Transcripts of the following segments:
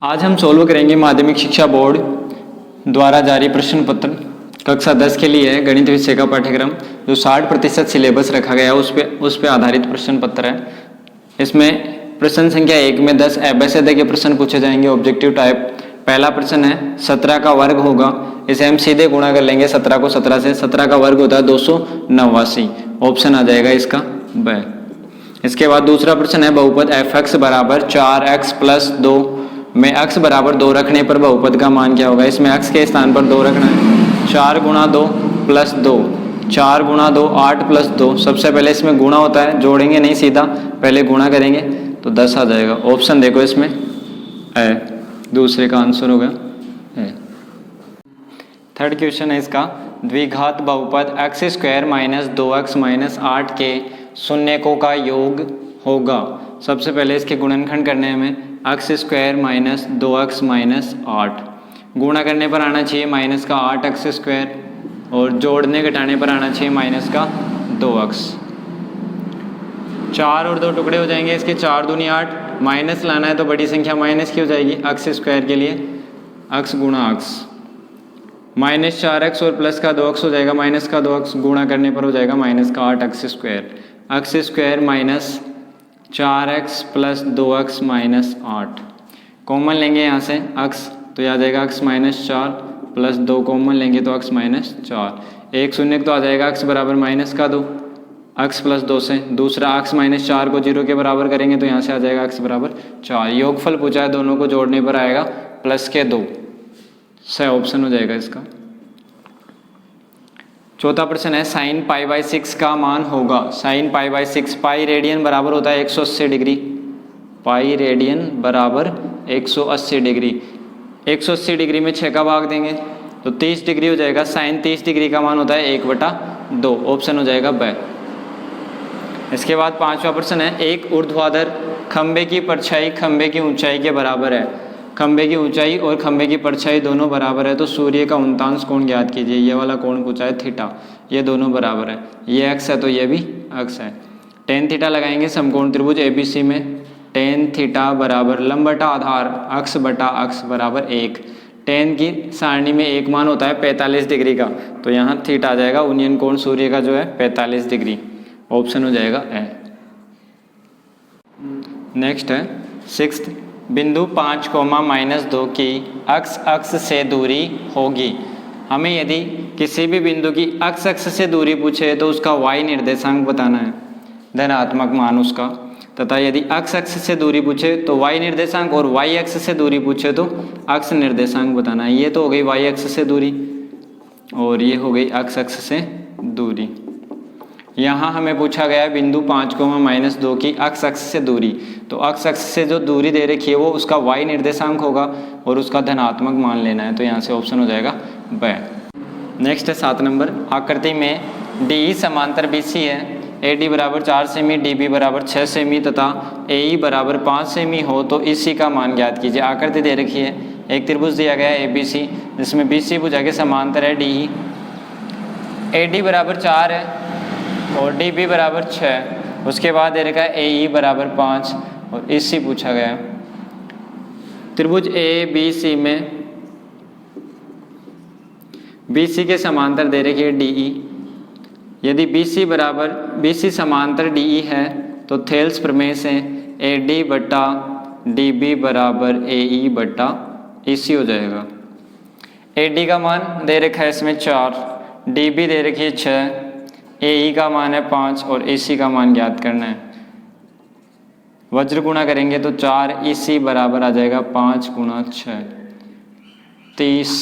आज हम सोल्व करेंगे माध्यमिक शिक्षा बोर्ड द्वारा जारी प्रश्न पत्र कक्षा 10 के लिए है गणित विषय का पाठ्यक्रम जो 60% सिलेबस रखा गया है उस पे आधारित प्रश्न पत्र है। इसमें प्रश्न संख्या 1 में 10 एबेसिडे के प्रश्न पूछे जाएंगे ऑब्जेक्टिव टाइप। पहला प्रश्न है 17 का वर्ग होगा, इसे हम सीधे गुणा कर लेंगे 17 को 17 से। 17 का वर्ग होता है 289, ऑप्शन आ जाएगा इसका ब। इसके बाद दूसरा प्रश्न है बहुपद fx बराबर 4x प्लस 2 में x बराबर 2 रखने पर बहुपद का मान क्या होगा। इसमें x के स्थान पर 2 रखना है। 4 गुणा 2 प्लस 2, 4 गुणा 2 8 प्लस 2। सबसे पहले इसमें गुणा होता है, जोड़ेंगे नहीं सीधा, पहले गुणा करेंगे तो 10 आ जाएगा। ऑप्शन देखो इसमें है, दूसरे का आंसर होगा है। थर्ड क्वेश्चन है इसका, द्विघात बहुपद x square minus 2x minus 8 के शून्यकों का योग होगा। सबसे पहले इसके गुणनखंड करने हैं हमें। x square minus 2x minus 8, गुणा करने पर आना चाहिए माइनस का 8x स्क्वायर और जोड़ने घटाने पर आना चाहिए माइनस का 2x। 4 और 2 टुकड़े हो जाएंगे इसके, 4 दूनी 8, माइनस लाना है तो बड़ी संख्या माइनस की हो जाएगी x स्क्वायर के लिए, x गुणा x माइनस 4x और प्लस का 2x हो जाएगा माइनस का 2x, गुणा करने पर हो जाएगा माइनस का 8x square. x square minus 4x plus 2x minus 8, common लेंगे यहाँ से x तो यह आ जाएगा x माइनस 4 प्लस 2 कॉमन लेंगे तो x माइनस 4। एक शून्य तो आ जाएगा x बराबर माइनस का 2, x प्लस 2 से। दूसरा x माइनस 4 को 0 के बराबर करेंगे तो यहाँ से आ जाएगा x बराबर 4। योगफल पूछा है, दोनों को जोड़ने पर आएगा प्लस के 2, सही ऑप्शन हो जाएगा इसका। चौथा प्रश्न है साइन पाई बाई 6 का मान होगा। Sine pi by 6, pi radian बराबर होता है 180 डिग्री, पाई रेडियन बराबर 180 डिग्री। 180 डिग्री में 6 का भाग देंगे तो 30 डिग्री हो जाएगा। साइन 30 डिग्री का मान होता है 1/2, ऑप्शन हो जाएगा ब। इसके बाद पांचवा प्रश्न है, एक ऊर्ध्वाधर खंबे की परछाई खंबे की ऊंचाई के बराबर है। खंबे की ऊंचाई और खंबे की परछाई दोनों बराबर है तो सूर्य का उल्टांश कोण ज्ञात कीजिए। ये वाला कोण पूछा है थीटा, ये दोनों बराबर है, ये x है तो ये भी x है। टेन थीटा लगाएंगे समकोण त्रिभुज ABC में। टेन थीटा बराबर लंब बटा आधार x बटा x बराबर 1। टेन की सारणी में एक मान होता है 45 डिग्री का, तो यहाँ थीटा आ जाएगा उन्नयन कोण सूर्य का जो है 45 डिग्री, ऑप्शन हो जाएगा ए। नेक्स्ट है सिक्स्थ, बिंदु 5,-2 की x अक्ष से दूरी होगी। हमें यदि किसी भी बिंदु की x अक्ष से दूरी पूछे तो उसका y निर्देशांक बताना है, धनात्मक मान उसका। तथा यदि x अक्ष से दूरी पूछे तो y निर्देशांक, और y अक्ष से दूरी पूछे तो x निर्देशांक बताना है। ये तो हो गई y अक्ष से दूरी और ये हो गई x अक्ष से दूरी। यहाँ हमें पूछा गया है बिंदु 5,-2 की x अक्ष से दूरी, तो x अक्ष से जो दूरी दे रखी है वो उसका y निर्देशांक होगा और उसका धनात्मक मान लेना है, तो यहाँ से ऑप्शन हो जाएगा ब। नेक्स्ट है 7 नंबर, आकृति में DE समांतर BC है। AD बराबर 4 सेमी, DB बराबर 6 सेमी तथा AE बराबर 5 सेमी हो तो EC का मान ज्ञात कीजिए। आकृति दे रखी है, एक त्रिभुज दिया गया है ABC जिसमें BC भुजा के समांतर है DE। AD बराबर 4 है और DB बराबर 6, उसके बाद दे रखा है AE बराबर 5 और EC पूछा गया है। त्रिभुज ABC में BC के समांतर दे रखी है DE। यदि BC समांतर DE है तो थेल्स प्रमेय से AD बटा DB बराबर AE बटा EC हो जाएगा। AD का मान दे रखा है इसमें 4, DB दे रखी है 6, AE का मान है 5 और AC का मान ज्ञात करना है। वज्र गुणा करेंगे तो 4 EC बराबर आ जाएगा 5 गुणा 6 30।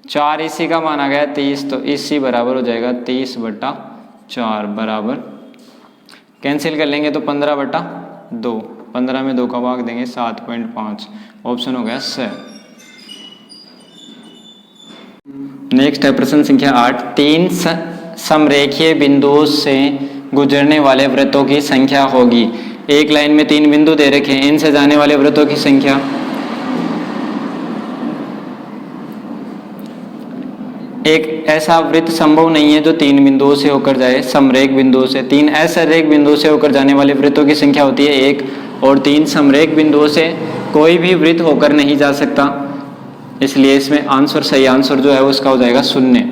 4 EC का मान आ गया 30 तो EC बराबर हो जाएगा 30/4 बराबर, कैंसिल कर लेंगे तो 15/2, 15 में 2 का भाग देंगे 7.5, ऑप्शन हो गया स। नेक्स्ट है प्रश्न संख्या 8, 3 समरेखीय बिंदुओं से गुजरने वाले वृत्तों की संख्या होगी। एक लाइन में 3 बिंदु दे रखे हैं, इनसे जाने वाले वृत्तों की संख्या। एक ऐसा वृत्त संभव नहीं है जो 3 बिंदुओं से होकर जाए, समरेख बिंदुओं से। 3 असरेख बिंदुओं से होकर जाने वाले वृत्तों की संख्या होती है 1 और 3 समरेख बिंदुओं से कोई भी वृत्त होकर नहीं जा सकता, इसलिए इसमें आंसर, सही आंसर जो है उसका हो जाएगा 0,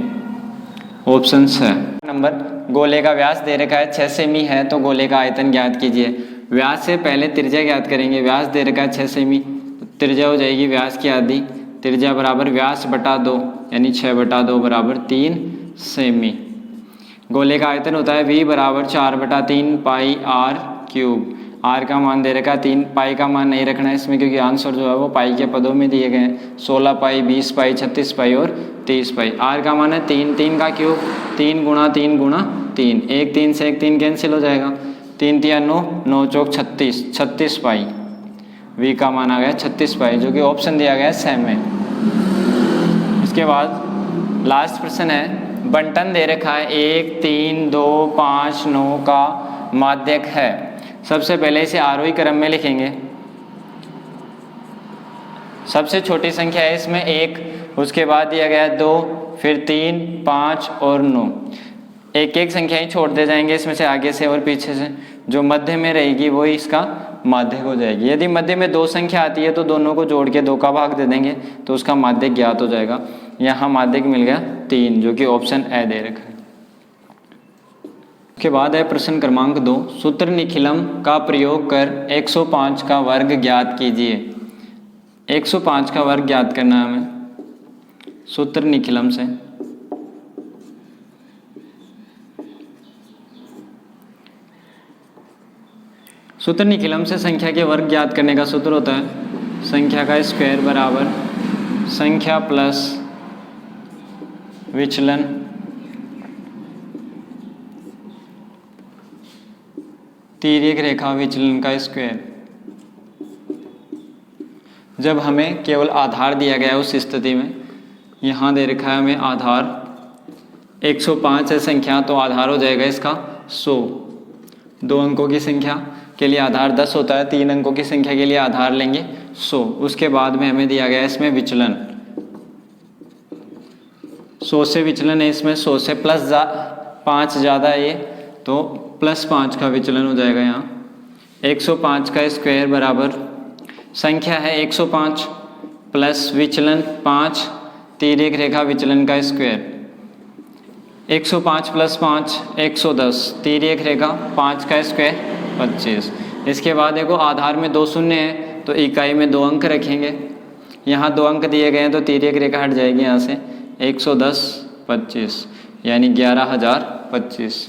ऑप्शन है। नंबर, गोले का व्यास दे रखा है 6 सेमी है, तो गोले का आयतन ज्ञात कीजिए। व्यास से पहले त्रिज्या ज्ञात करेंगे। व्यास दे रखा है 6 सेमी, त्रिज्या हो जाएगी व्यास की आधी, त्रिज्या बराबर व्यास बटा 2, यानी 6 बटा 2 बराबर 3 सेमी। गोले का आयतन होता है V बराबर 4 बटा 3 पाई आर क्यूब। आर का मान दे रखा है 3, पाई का मान नहीं रखना है इसमें, क्योंकि आंसर जो है वो पाई के पदों में दिए गए हैं, 16 पाई, 20 पाई, 36 पाई और 30 पाई। आर का मान है 3, 3 का क्यूब 3 गुणा 3 गुणा 3, 1 3 से 1 3 कैंसिल हो जाएगा, 3 3 9, 9 चौक 36, 36 पाई। V का मान आ गया 36 पाई, जो कि ऑप्शन दिया गया है सेम है। इसके बाद लास्ट प्रश्न है, बंटन दे रखा है 1 3 2 5 9 का माध्यक है। सबसे पहले इसे आरोही क्रम में लिखेंगे। सबसे छोटी संख्या है इसमें 1, उसके बाद दिया गया 2, फिर 3 5 और 9। एक एक संख्या ही छोड़ते जाएंगे इसमें से, आगे से और पीछे से। जो मध्य में रहेगी वही इसका माध्यक हो जाएगी। यदि मध्य में 2 संख्या आती है तो दोनों को जोड़ के 2 का भाग दे देंगे तो उसका माध्यक ज्ञात हो जाएगा। यहाँ माध्यक मिल गया 3, जो कि ऑप्शन ए दे रखा है। उसके बाद है प्रश्न क्रमांक 2, सूत्र निखिलम का प्रयोग कर 105 का वर्ग ज्ञात कीजिए। 105 का वर्ग ज्ञात करना है हमें सूत्र निखिलम से। सूत्र निखिलम से संख्या के वर्ग ज्ञात करने का सूत्र होता है संख्या का स्क्वायर बराबर संख्या प्लस विचलन तिर्यक रेखा विचलन का स्क्वायर। जब हमें केवल आधार दिया गया है उस स्थिति में, यहाँ दे रखा है हमें आधार 105 है संख्या, तो आधार हो जाएगा इसका 100। 2 अंकों की संख्या के लिए आधार 10 होता है, 3 अंकों की संख्या के लिए आधार लेंगे 100। उसके बाद में हमें दिया गया है इसमें विचलन, 100 से विचलन है इसमें, 100 से प्लस 5 ज़्यादा है ये, तो प्लस 5 का विचलन हो जाएगा। यहाँ 105 का स्क्वायर बराबर संख्या है 105 प्लस विचलन 5, तिर्यक रेखा विचलन का स्क्वायर। 105 प्लस 5 110, तिर्यक रेखा 5 का स्क्वायर 25। इसके बाद देखो आधार में 2 शून्य है तो इकाई में 2 अंक रखेंगे। यहाँ 2 अंक दिए गए हैं तो तिर्यक रेखा हट जाएगी यहाँ से, 110 25 यानी 11,025।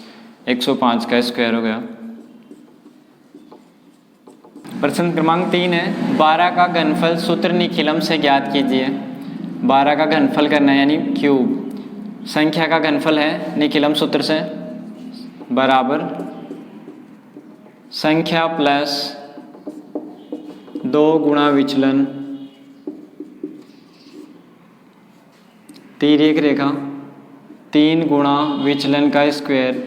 105 का स्क्वायर हो गया। प्रश्न क्रमांक 3 है, 12 का घनफल सूत्र निखिलम से ज्ञात कीजिए। 12 का घनफल करना है यानी क्यूब। संख्या का घनफल है निखिलम सूत्र से बराबर संख्या प्लस 2 गुणा विचलन तिर्यक रेखा 3 गुणा विचलन का स्क्वायर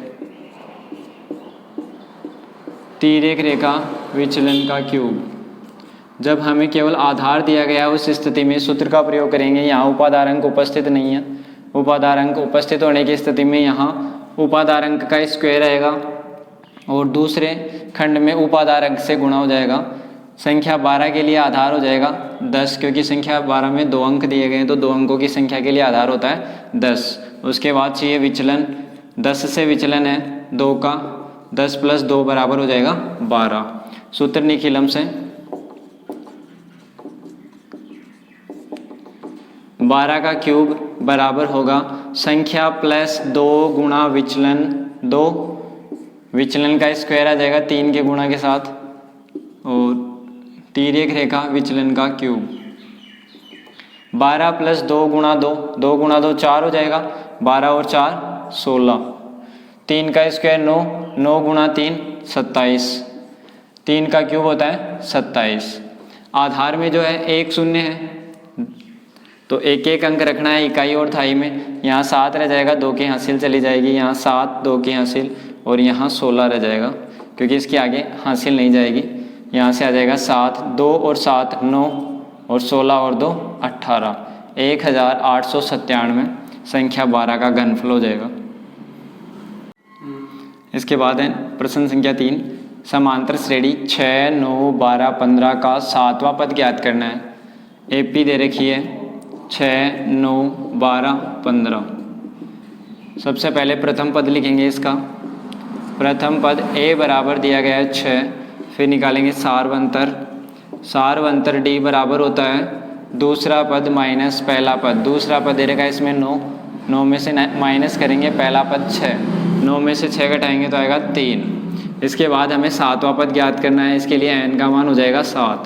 तिर्यक रेखा विचलन का क्यूब। जब हमें केवल आधार दिया गया उस स्थिति में सूत्र का प्रयोग करेंगे। यहाँ उपाधार अंक उपस्थित नहीं है, उपाधार अंक उपस्थित होने की स्थिति में यहाँ उपाधार अंक का स्क्वायर रहेगा और दूसरे खंड में उपाधार अंक से गुणा हो जाएगा। संख्या 12 के लिए आधार हो जाएगा 10, क्योंकि संख्या 12 में 2 अंक दिए गए हैं तो 2 अंकों की संख्या के लिए आधार होता है 10। उसके बाद चाहिए विचलन, 10 से विचलन है 2 का, 10 प्लस 2 बराबर हो जाएगा 12। सूत्र निखिलम से 12 का क्यूब बराबर होगा संख्या प्लस 2 गुणा विचलन 2, विचलन का स्क्वायर आ जाएगा 3 के गुणा के साथ, और तिर्यक रेखा विचलन का क्यूब। 12 प्लस 2 गुणा 2, 2 गुणा 2 4 हो जाएगा, 12 और 4 16। 3 का स्क्वायर 9, 9 गुणा 3 27, 3 का क्यूब होता है 27। आधार में जो है 1 शून्य है तो एक एक अंक रखना है इकाई और थाई में। यहाँ 7 रह जाएगा, 2 की हासिल चली जाएगी, यहाँ 7 2 की हासिल, और यहाँ 16 रह जाएगा क्योंकि इसके आगे हासिल नहीं जाएगी। यहाँ से आ जाएगा 7, 2 और 7 9, और 16 और 2 18, 1897। संख्या 12 का घनफल हो जाएगा। इसके बाद है प्रश्न संख्या 3, समांतर श्रेणी 6, 9, 12, 15 का सातवां पद ज्ञात करना है। एपी दे रखी है 6, 9, 12, 15। सबसे पहले प्रथम पद लिखेंगे इसका। प्रथम पद ए बराबर दिया गया है 6, फिर निकालेंगे सारवंतर। सारवंतर डी बराबर होता है दूसरा पद माइनस पहला पद। दूसरा पद दे रखा है इसमें 9, 9 में से माइनस करेंगे पहला पद 6, 9 में से 6 घटाएंगे तो आएगा 3। इसके बाद हमें सातवां पद ज्ञात करना है। इसके लिए n का मान हो जाएगा 7।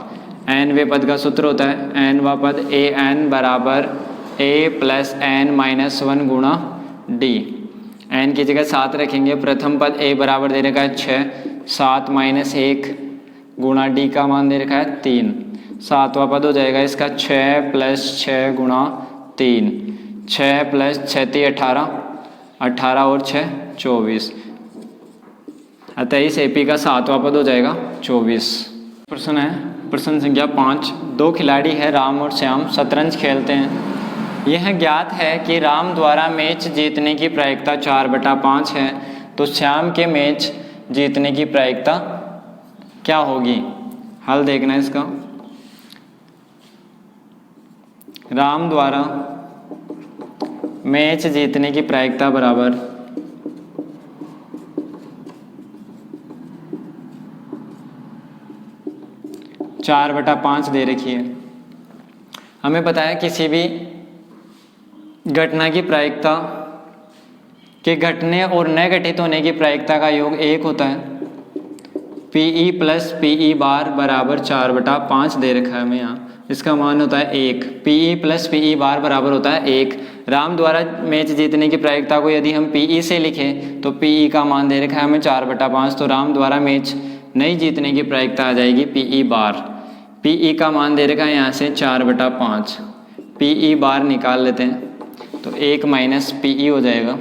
n वे पद का सूत्र होता है n वा पद ए एन बराबर a प्लस n माइनस 1 गुणा डी। n की जगह 7 रखेंगे। प्रथम पद a बराबर दे रखा है 6, 7 माइनस 1 गुणा डी का मान दे रखा है 3। सातवां पद हो जाएगा इसका 6 प्लस 6 गुणा 3। 6 प्लस 6 × 18, 18 और 6 24। अतः इस एपी का सातवां पद हो जाएगा 24। प्रश्न है प्रश्न संख्या 5। दो खिलाड़ी है राम और श्याम शतरंज खेलते हैं। यह ज्ञात है कि राम द्वारा मैच जीतने की प्रायिकता 4/5 है, तो श्याम के मैच जीतने की प्रायिकता क्या होगी? हल देखना है इसका। राम द्वारा मैच जीतने की प्रायिकता बराबर 4/5 दे रखी है। हमें पता है किसी भी घटना की प्रायिकता के घटने और न घटित होने की प्रायिकता का योग 1 होता है। PE प्लस PE बार बराबर 4/5 दे रखा है हमें यहाँ। इसका मान होता है 1। PE प्लस PE बार बराबर होता है 1। राम द्वारा मैच जीतने की प्रायिकता को यदि हम PE से लिखें तो PE का मान दे रखा है हमें 4/5, तो राम द्वारा मैच नहीं जीतने की प्रायिकता आ जाएगी PE बार। PE का मान दे रखा है यहाँ से 4/5। PE बार निकाल लेते हैं तो 1 माइनस PE हो जाएगा।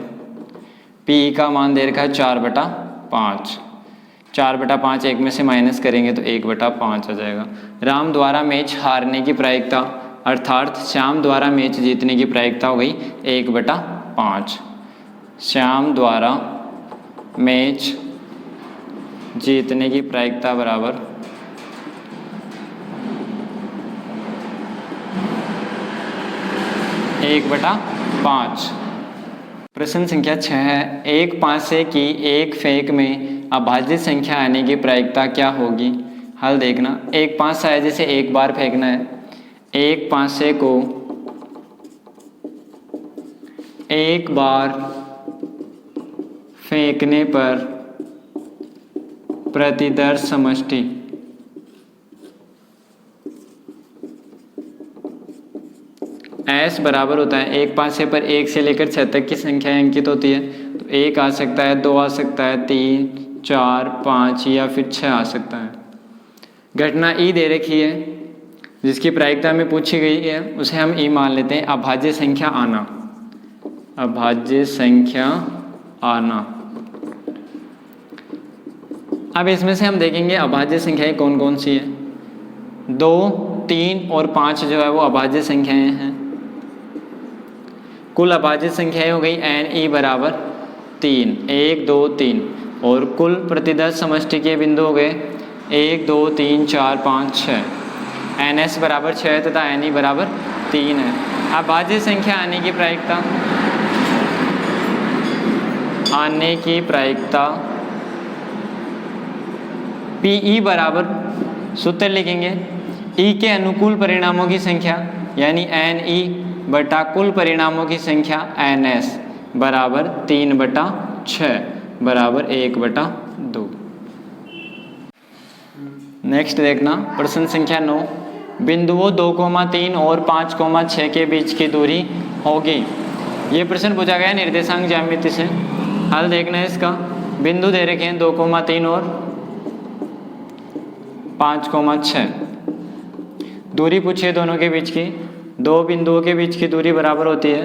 PE का मान दे रखा है 4/5। 4/5 1 में से माइनस करेंगे तो 1/5 आ जाएगा। राम द्वारा मैच हारने की प्रायिकता अर्थात श्याम द्वारा मैच जीतने की प्रायिकता हो गई 1/5। श्याम द्वारा मैच जीतने की प्रायिकता बराबर 1/5। प्रश्न संख्या 6 है। एक पासे की एक फेंक में अभाज्य संख्या आने की प्रायिकता क्या होगी? हल देखना। एक पासा है जैसे एक बार फेंकना है। एक पासे को एक बार फेंकने पर प्रतिदर्श समष्टि S बराबर होता है एक पासे पर 1 से लेकर 6 तक की संख्या अंकित होती है। तो 1 आ सकता है, 2 आ सकता है, 3, 4, 5 या फिर 6 आ सकता है। घटना E दे रखी है जिसकी प्रायिकता में पूछी गई है, उसे हम E मान लेते हैं। अभाज्य संख्या आना, अभाज्य संख्या आना। अब इसमें से हम देखेंगे अभाज्य संख्याएं कौन कौन सी है। 2, 3 और 5 जो है वो अभाज्य संख्याएं हैं। कुल अभाज्य संख्याएं हो गई NE बराबर 3, 1, 2, 3 और कुल प्रतिदर्श समष्टि के बिंदु हो गए 1, 2, 3, 4, 5, 6। NS बराबर 6 तथा NE बराबर 3 है। अभाज्य संख्या आने की प्रायिकता, आने की प्रायिकता PE बराबर सूत्र लिखेंगे E के अनुकूल परिणामों की संख्या यानी NE बटा कुल परिणामों की संख्या NS बराबर 3/6 बराबर 1/2। नेक्स्ट देखना प्रश्न संख्या 9। बिंदुओं 2,3 और 5,6 के बीच की दूरी होगी। ये प्रश्न पूछा गया निर्देशांक ज्यामिति से। हल देखना है इसका। बिंदु दे रखे हैं 2,3 और 5,6। दूरी पूछी है दोनों के बीच की। दो बिंदुओं के बीच की दूरी बराबर होती है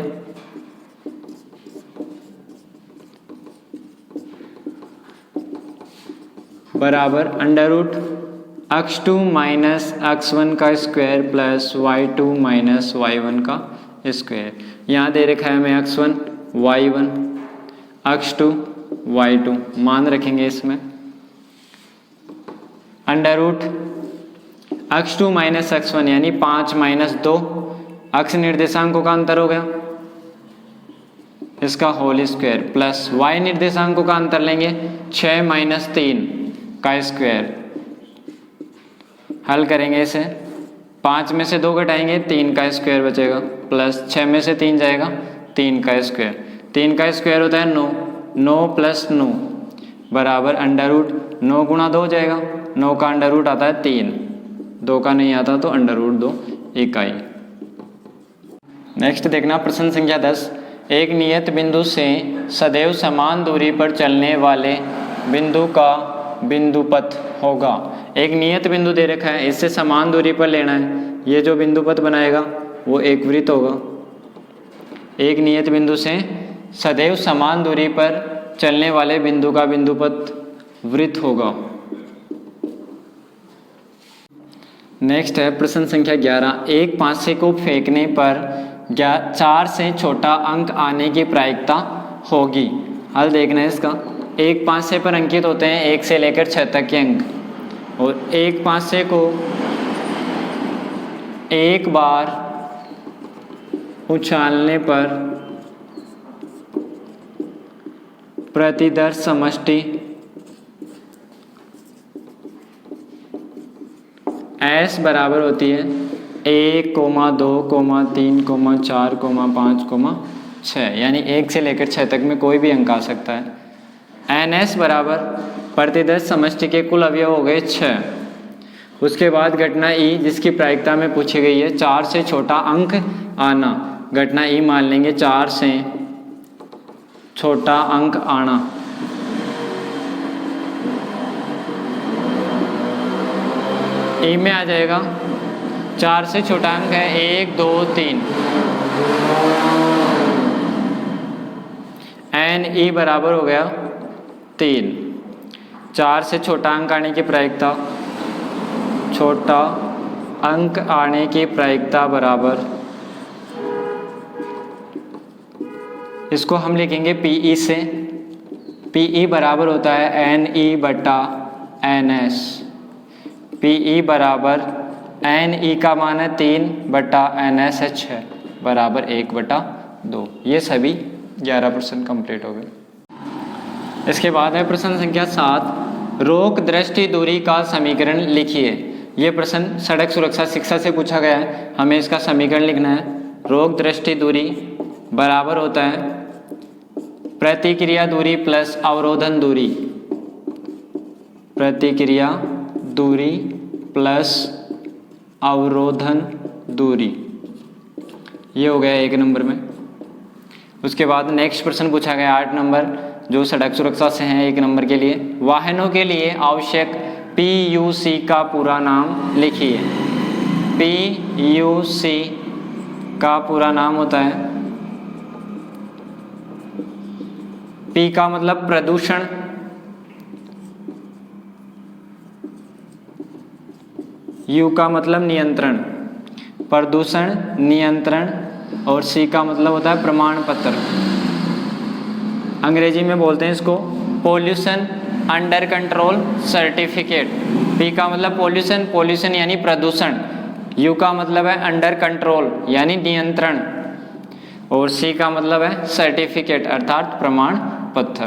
बराबर √x2 माइनस x1 का square plus y2 minus y1 का स्क्वायर। यहाँ दे रखा है हमें x1 y1 x2 y2 मान रखेंगे इसमें। Under root x2 minus x1 यानी 5 माइनस 2 अक्ष निर्देशांकों का अंतर हो गया इसका होल स्क्वायर प्लस y निर्देशांकों का अंतर लेंगे 6 माइनस 3 का स्क्वायर। हल करेंगे इसे 5 में से 2 घटाएंगे 3 का स्क्वायर बचेगा प्लस 6 में से 3 जाएगा 3 का स्क्वायर। 3 का स्क्वायर होता है 9, 9 प्लस 9 बराबर अंडर रूट 9 गुणा 2 हो जाएगा। 9 का अंडर रूट आता है 3, 2 का नहीं आता तो अंडर रूट 2 इकाई। नेक्स्ट देखना प्रश्न संख्या 10। एक नियत बिंदु से सदैव समान दूरी पर चलने वाले बिंदु का बिंदुपथ होगा। एक नियत बिंदु दे रखा है, इससे समान दूरी पर लेना है। ये जो बिंदुपथ बनाएगा वो एक वृत्त होगा। एक नियत बिंदु से सदैव समान दूरी पर चलने वाले बिंदु का बिंदुपथ वृत्त होगा। नेक्स्ट है प्रश्न संख्या 11। एक पासे को फेंकने पर 4 से छोटा अंक आने की प्रायिकता होगी। हल देखना है इसका। एक पासे पर अंकित होते हैं 1 से लेकर 6 तक के अंक और एक पासे को एक बार उछालने पर प्रतिदर्श समष्टि S बराबर होती है 1, 2, 3, 4, 5, 6 यानी 1 से लेकर 6 तक में कोई भी अंक आ सकता है। NS बराबर प्रतिदर्श समष्टि के कुल अवयव हो गए 6। उसके बाद घटना E जिसकी प्रायिकता में पूछी गई है 4 से छोटा अंक आना। घटना E मान लेंगे 4 से छोटा अंक आना। E में आ जाएगा 4 से छोटा अंक है 1, 2, 3। NE बराबर हो गया 3। 4 से छोटा अंक आने की प्रायिकता, छोटा अंक आने की प्रायिकता बराबर, इसको हम लिखेंगे PE से। PE बराबर होता है NE बटा NS। PE बराबर NE का मान है 3 बटा NS है 6 बराबर 1/2। ये सभी 11 प्रश्न कंप्लीट हो गए। इसके बाद है प्रश्न संख्या 7। रोक दृष्टि दूरी का समीकरण लिखिए। ये प्रश्न सड़क सुरक्षा शिक्षा से पूछा गया है। हमें इसका समीकरण लिखना है। रोक दृष्टि दूरी बराबर होता है प्रतिक्रिया दूरी प्लस अवरोधन दूरी। प्रतिक्रिया दूरी प्लस अवरोधन दूरी, ये हो गया 1 नंबर में। उसके बाद नेक्स्ट प्रश्न पूछा गया 8 नंबर जो सड़क सुरक्षा से है 1 नंबर के लिए। वाहनों के लिए आवश्यक PUC का पूरा नाम लिखिए। PUC का पूरा नाम होता है, P का मतलब प्रदूषण, U का मतलब नियंत्रण, प्रदूषण नियंत्रण, और C का मतलब होता है प्रमाण पत्र। अंग्रेजी में बोलते हैं इसको pollution under control certificate. P का मतलब पोल्यूशन, पोल्यूशन यानी प्रदूषण। U का मतलब है अंडर कंट्रोल यानी नियंत्रण, और C का मतलब है सर्टिफिकेट अर्थात प्रमाण पत्र।